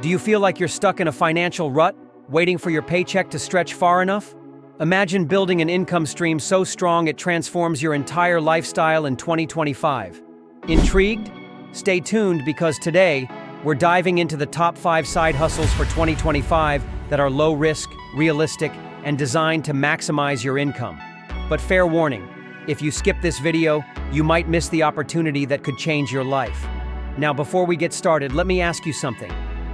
Do you feel like you're stuck in a financial rut, waiting for your paycheck to stretch far enough? Imagine building an income stream so strong it transforms your entire lifestyle in 2025. Intrigued? Stay tuned because today, we're diving into the top 5 side hustles for 2025 that are low risk, realistic, and designed to maximize your income. But fair warning, if you skip this video, you might miss the opportunity that could change your life. Now, before we get started, let me ask you something.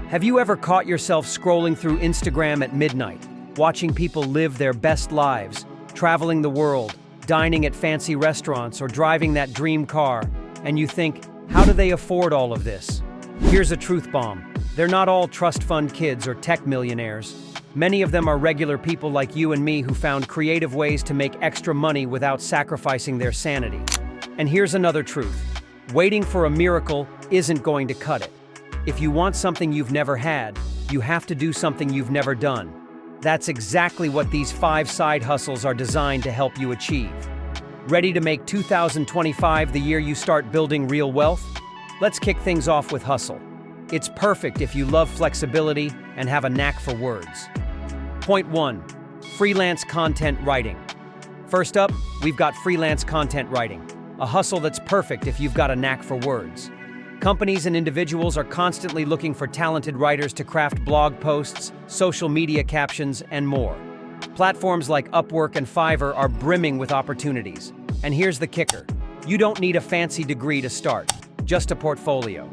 Have you ever caught yourself scrolling through Instagram at midnight, watching people live their best lives, traveling the world, dining at fancy restaurants, or driving that dream car, and you think, how do they afford all of this? Here's a truth bomb. They're not all trust fund kids or tech millionaires. Many of them are regular people like you and me who found creative ways to make extra money without sacrificing their sanity. And here's another truth. Waiting for a miracle isn't going to cut it. If you want something you've never had, you have to do something you've never done. That's exactly what these 5 side hustles are designed to help you achieve. Ready to make 2025 the year you start building real wealth? Let's kick things off with hustle. It's perfect if you love flexibility and have a knack for words. Point 1. Freelance content writing. First up, we've got freelance content writing, a hustle that's perfect if you've got a knack for words. Companies and individuals are constantly looking for talented writers to craft blog posts, social media captions, and more. Platforms like Upwork and Fiverr are brimming with opportunities. And here's the kicker. You don't need a fancy degree to start, just a portfolio.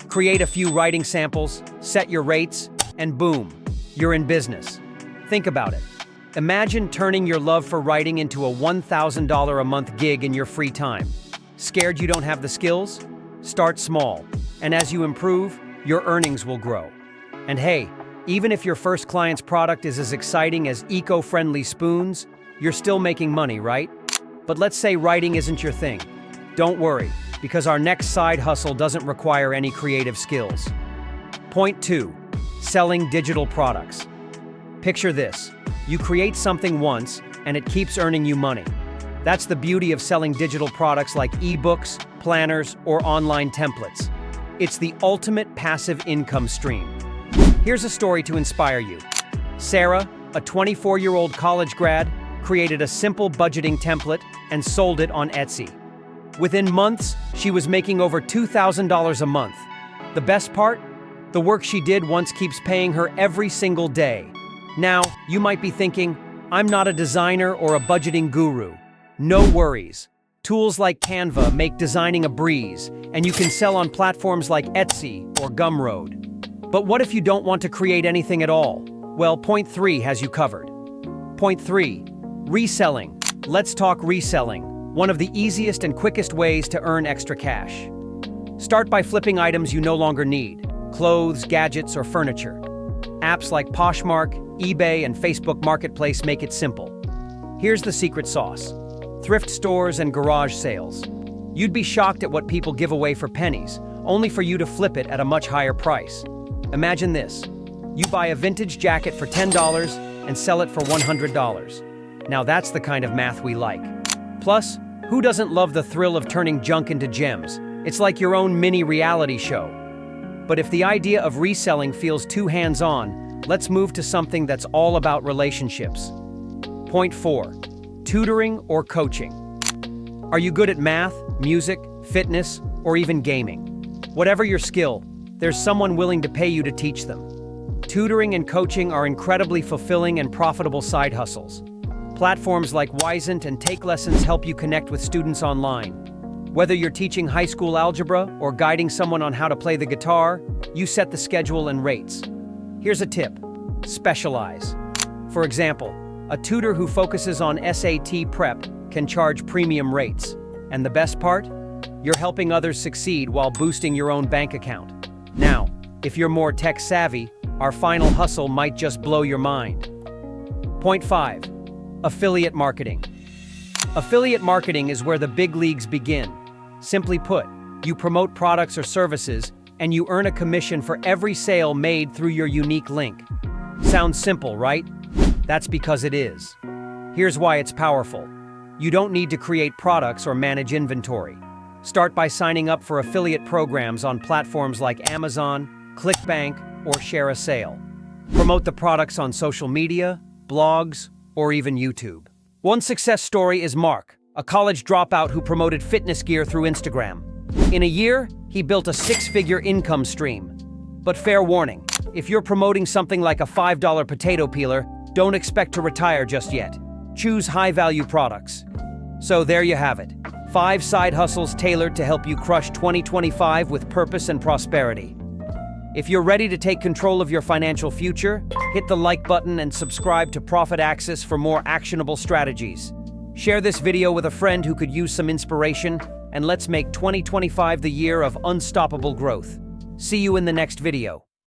Create a few writing samples, set your rates, and boom, you're in business. Think about it. Imagine turning your love for writing into a $1,000 a month gig in your free time. Scared you don't have the skills? Start small, and as you improve, your earnings will grow. And hey, even if your first client's product is as exciting as eco-friendly spoons, you're still making money, right? But let's say writing isn't your thing. Don't worry, because our next side hustle doesn't require any creative skills. Point 2. Selling digital products. Picture this. You create something once, and it keeps earning you money. That's the beauty of selling digital products like ebooks, planners, or online templates. It's the ultimate passive income stream. Here's a story to inspire you. Sarah, a 24-year-old college grad, created a simple budgeting template and sold it on Etsy. Within months, she was making over $2,000 a month. The best part? The work she did once keeps paying her every single day. Now, you might be thinking, I'm not a designer or a budgeting guru. No worries. Tools like Canva make designing a breeze, and you can sell on platforms like Etsy or Gumroad. But what if you don't want to create anything at all? Well, point 3 has you covered. Point 3. Reselling. Let's talk reselling, one of the easiest and quickest ways to earn extra cash. Start by flipping items you no longer need, clothes, gadgets, or furniture. Apps like Poshmark, eBay, and Facebook Marketplace make it simple. Here's the secret sauce. Thrift stores and garage sales. You'd be shocked at what people give away for pennies, only for you to flip it at a much higher price. Imagine this. You buy a vintage jacket for $10 and sell it for $100. Now that's the kind of math we like. Plus, who doesn't love the thrill of turning junk into gems? It's like your own mini reality show. But if the idea of reselling feels too hands-on, let's move to something that's all about relationships. Point 4. Tutoring or coaching. Are you good at math, music, fitness, or even gaming? Whatever your skill, there's someone willing to pay you to teach them. Tutoring and coaching are incredibly fulfilling and profitable side hustles. Platforms like Wisent and Take Lessons help you connect with students online. Whether you're teaching high school algebra or guiding someone on how to play the guitar, you set the schedule and rates. Here's a tip. Specialize. For example, a tutor who focuses on SAT prep can charge premium rates. And the best part? You're helping others succeed while boosting your own bank account. Now, if you're more tech savvy, our final hustle might just blow your mind. Point 5. Affiliate marketing. Affiliate marketing is where the big leagues begin. Simply put, you promote products or services, and you earn a commission for every sale made through your unique link. Sounds simple, right? That's because it is. Here's why it's powerful. You don't need to create products or manage inventory. Start by signing up for affiliate programs on platforms like Amazon, ClickBank, or share a sale. Promote the products on social media, blogs, or even YouTube. One success story is Mark, a college dropout who promoted fitness gear through Instagram. In a year, he built a six-figure income stream. But fair warning, if you're promoting something like a $5 potato peeler, don't expect to retire just yet. Choose high-value products. So there you have it. 5 side hustles tailored to help you crush 2025 with purpose and prosperity. If you're ready to take control of your financial future, hit the like button and subscribe to Profit Axis for more actionable strategies. Share this video with a friend who could use some inspiration, and let's make 2025 the year of unstoppable growth. See you in the next video.